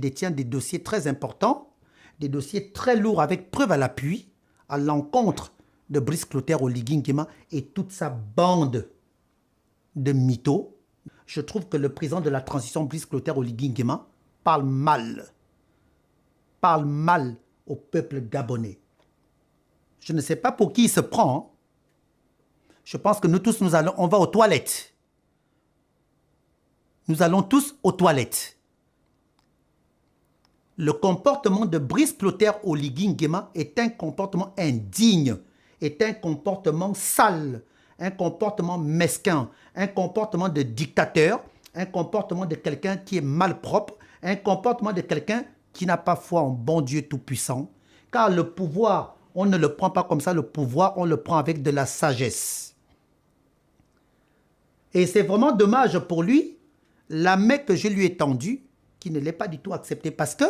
détient des dossiers très importants, des dossiers très lourds avec preuve à l'appui, à l'encontre de Brice Clotaire Oligui Nguema et toute sa bande de mythos. Je trouve que le président de la transition, Brice Clotaire Oligui Nguema, parle mal au peuple gabonais. Je ne sais pas pour qui il se prend. Hein. Je pense que nous tous, on va aux toilettes. Nous allons tous aux toilettes. Le comportement de Brice Clotaire Oligui Nguema est un comportement indigne, est un comportement sale, un comportement mesquin, un comportement de dictateur, un comportement de quelqu'un qui est malpropre, un comportement de quelqu'un qui n'a pas foi en bon Dieu tout-puissant. Car le pouvoir, on ne le prend pas comme ça, le pouvoir, on le prend avec de la sagesse. Et c'est vraiment dommage pour lui, la main que je lui ai tendue, qui ne l'est pas du tout acceptée parce que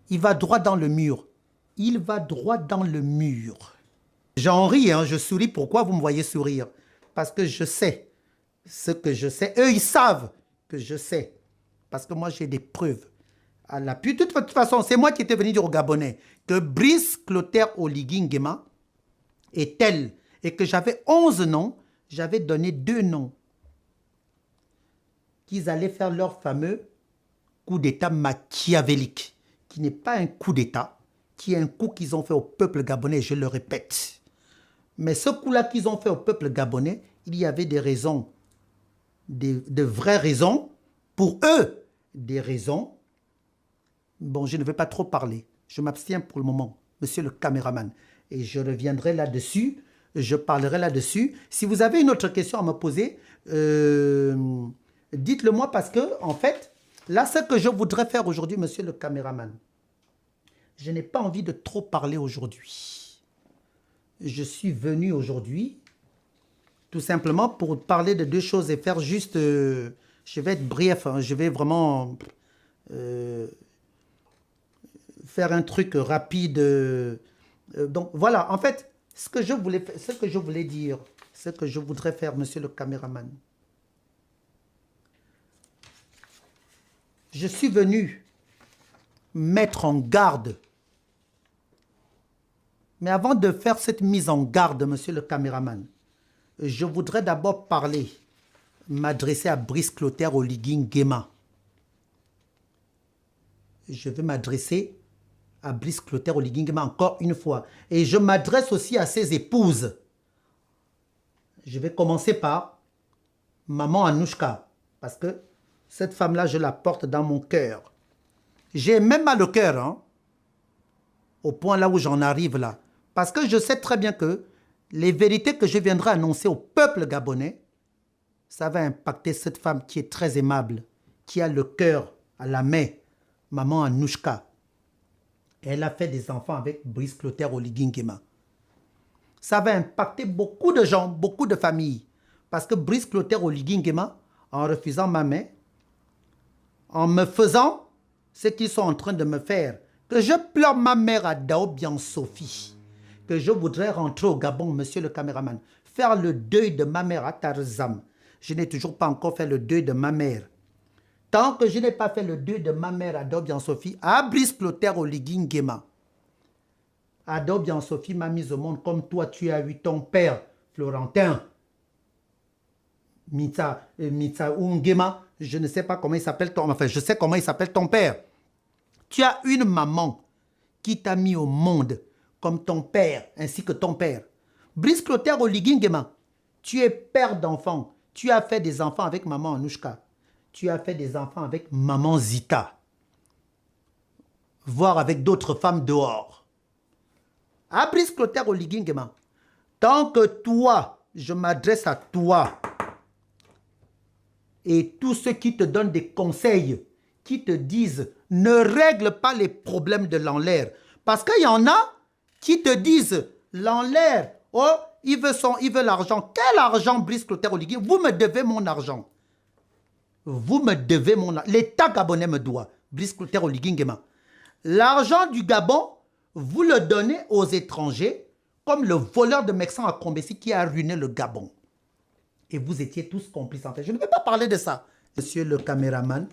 il va droit dans le mur. Il va droit dans le mur. J'en ris, hein, je souris. Pourquoi vous me voyez sourire? Parce que je sais ce que je sais. Eux, ils savent que je sais. Parce que moi, j'ai des preuves à l'appui. De toute façon, c'est moi qui étais venu dire aux Gabonais que Brice Clotaire Oligui Nguema est tel et que j'avais 11 noms. J'avais donné 2 noms qu'ils allaient faire leur fameux coup d'État machiavélique, qui n'est pas un coup d'État, qui est un coup qu'ils ont fait au peuple gabonais, je le répète. Mais ce coup-là qu'ils ont fait au peuple gabonais, il y avait des raisons, de vraies raisons, pour eux, des raisons. Bon, je ne vais pas trop parler, je m'abstiens pour le moment, monsieur le caméraman, et je reviendrai là-dessus, je parlerai là-dessus. Si vous avez une autre question à me poser, dites-le moi parce que, en fait, là, ce que je voudrais faire aujourd'hui, monsieur le caméraman, je n'ai pas envie de trop parler aujourd'hui. Je suis venu aujourd'hui tout simplement pour parler de 2 choses et faire juste... je vais être bref, hein, je vais vraiment faire un truc rapide. Donc voilà, en fait, ce que je voulais dire, ce que je voudrais faire, monsieur le caméraman, je suis venu mettre en garde. Mais avant de faire cette mise en garde, monsieur le caméraman, je voudrais d'abord m'adresser à Brice Clotaire Oligui Nguema. Je vais m'adresser à Brice Clotaire Oligui Nguema encore une fois. Et je m'adresse aussi à ses épouses. Je vais commencer par maman Anouchka, parce que cette femme-là, je la porte dans mon cœur. J'ai même mal au cœur, hein, au point là où j'en arrive là. Parce que je sais très bien que les vérités que je viendrai annoncer au peuple gabonais, ça va impacter cette femme qui est très aimable, qui a le cœur à la main, maman Anouchka. Elle a fait des enfants avec Brice Clotaire Oligui Nguema. Ça va impacter beaucoup de gens, beaucoup de familles. Parce que Brice Clotaire Oligui Nguema, en refusant ma main, en me faisant ce qu'ils sont en train de me faire, que je pleure ma mère à Daobian Sophie, que je voudrais rentrer au Gabon, monsieur le caméraman, faire le deuil de ma mère à Tarzam. Je n'ai toujours pas encore fait le deuil de ma mère. Tant que je n'ai pas fait le deuil de ma mère à Daobian Sophie, à Brice Clotaire Oligui Nguema, Daobian Sophie m'a mis au monde comme toi, tu as eu ton père, Florentin, Mitsa Nguema, je ne sais pas comment il s'appelle ton... Enfin, je sais comment il s'appelle ton père. Tu as une maman qui t'a mis au monde comme ton père, ainsi que ton père. Brice Clotaire Oligui Nguema, tu es père d'enfants. Tu as fait des enfants avec maman Anouchka. Tu as fait des enfants avec maman Zita. Voire avec d'autres femmes dehors. À Brice Clotaire Oligui Nguema, tant que toi, je m'adresse à toi, et tous ceux qui te donnent des conseils, qui te disent ne règle pas les problèmes de l'enlaire. Parce qu'il y en a qui te disent l'enlaire, oh, il veut l'argent. Quel argent, Brice Clotaire Oligui? Vous me devez mon argent. Vous me devez mon argent. L'État gabonais me doit, Brice Clotaire Oligui Nguema. L'argent du Gabon, vous le donnez aux étrangers, comme le voleur de Mexan à Combessi qui a ruiné le Gabon. Et vous étiez tous complices en fait. Je ne vais pas parler de ça. Monsieur le caméraman,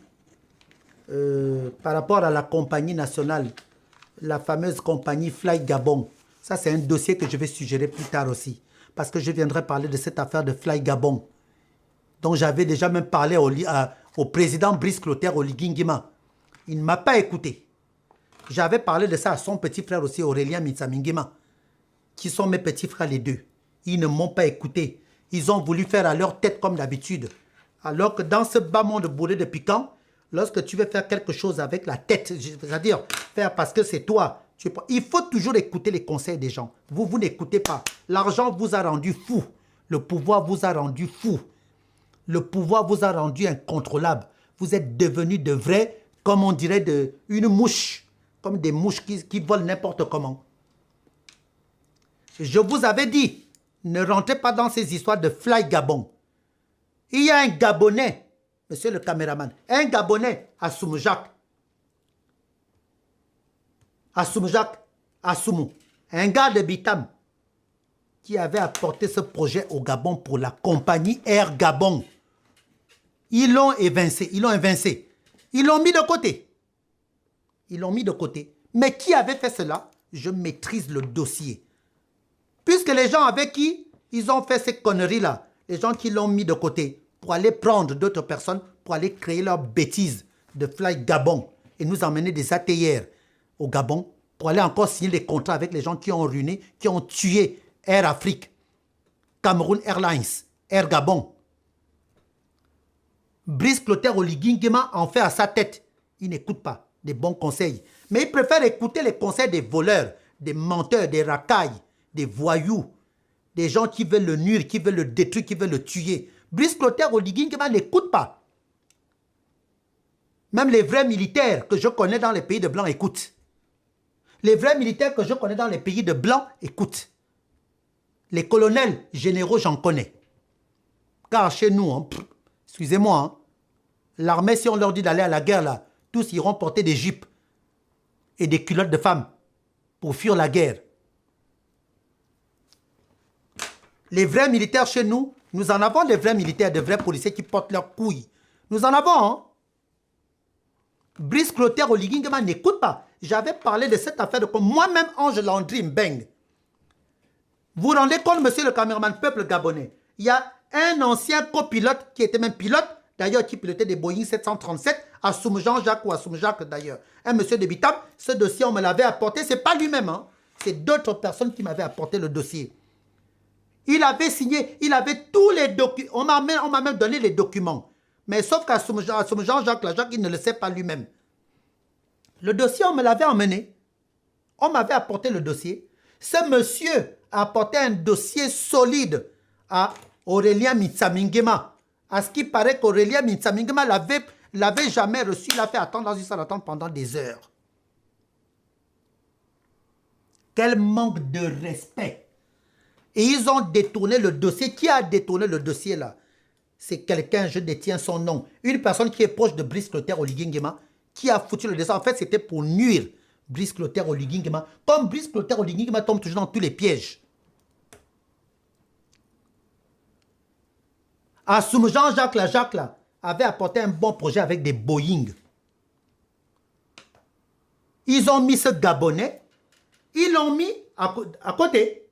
par rapport à la compagnie nationale, la fameuse compagnie Fly Gabon. Ça, c'est un dossier que je vais suggérer plus tard aussi. Parce que je viendrai parler de cette affaire de Fly Gabon. Donc, j'avais déjà même parlé au président Brice Clotaire Oligui Nguema. Il ne m'a pas écouté. J'avais parlé de ça à son petit frère aussi, Aurélien Mitsamingema, qui sont mes petits frères les deux. Ils ne m'ont pas écouté. Ils ont voulu faire à leur tête comme d'habitude. Alors que dans ce bas monde bourré de piquant, lorsque tu veux faire quelque chose avec la tête, c'est-à-dire faire parce que c'est toi, il faut toujours écouter les conseils des gens. Vous n'écoutez pas. L'argent vous a rendu fou. Le pouvoir vous a rendu fou. Le pouvoir vous a rendu incontrôlable. Vous êtes devenus de vrais, comme on dirait, une mouche. Comme des mouches qui volent n'importe comment. Je vous avais dit, ne rentrez pas dans ces histoires de Fly Gabon. Il y a un Gabonais, monsieur le caméraman, un Gabonais, Assoumou Jacques. Assoumou, un gars de Bitam, qui avait apporté ce projet au Gabon pour la compagnie Air Gabon. Ils l'ont évincé, ils l'ont mis de côté. Ils l'ont mis de côté. Mais qui avait fait cela? Je maîtrise le dossier. Puisque les gens avec qui ils ont fait ces conneries-là, les gens qui l'ont mis de côté pour aller prendre d'autres personnes, pour aller créer leurs bêtises de Fly Gabon et nous emmener des ATR au Gabon, pour aller encore signer des contrats avec les gens qui ont ruiné, qui ont tué Air Afrique, Cameroun Airlines, Air Gabon. Brice Clotaire Oligui Nguema en fait à sa tête. Il n'écoute pas des bons conseils. Mais il préfère écouter les conseils des voleurs, des menteurs, des racailles, des voyous, des gens qui veulent le nuire, qui veulent le détruire, qui veulent le tuer. Brice Clotaire Oligui Nguema n'écoute pas. Même les vrais militaires que je connais dans les pays de Blancs écoutent. Les vrais militaires que je connais dans les pays de Blancs écoutent. Les colonels généraux, j'en connais. Car chez nous, hein, excusez-moi, hein, l'armée, si on leur dit d'aller à la guerre, là, tous iront porter des jupes et des culottes de femmes pour fuir la guerre. Les vrais militaires chez nous, nous en avons des vrais militaires, des vrais policiers qui portent leurs couilles. Nous en avons, hein. Brice Clotaire Oligui Nguema n'écoute pas. J'avais parlé de cette affaire de comme moi-même, Ange Landry Mbeng. Vous vous rendez compte, monsieur le caméraman, peuple gabonais, il y a un ancien copilote qui était même pilote, d'ailleurs qui pilotait des Boeing 737, Assoumou Jean-Jacques ou Assoumou Jacques d'ailleurs. Un monsieur de Bitam, ce dossier on me l'avait apporté, c'est pas lui-même, hein. C'est d'autres personnes qui m'avaient apporté le dossier. Il avait signé, il avait tous les documents, on m'a même donné les documents. Mais sauf qu'Assoumou Jean-Jacques, il ne le sait pas lui-même. Le dossier, on me l'avait emmené. On m'avait apporté le dossier. Ce monsieur a apporté un dossier solide à Aurélien Mitsamingema. À ce qui paraît qu'Aurélien Mitsamingema l'avait jamais reçu. Il a fait attendre dans une salle d'attente pendant des heures. Quel manque de respect. Et ils ont détourné le dossier. Qui a détourné le dossier là? C'est quelqu'un, je détiens son nom. Une personne qui est proche de Brice Clotaire Oligui Nguema, qui a foutu le dessin. En fait, c'était pour nuire Brice Clotaire Oligui Nguema. Comme Brice Clotaire Oligui Nguema tombe toujours dans tous les pièges. Assoumou Jean-Jacques là, avait apporté un bon projet avec des Boeing. Ils ont mis ce Gabonais, ils l'ont mis à côté.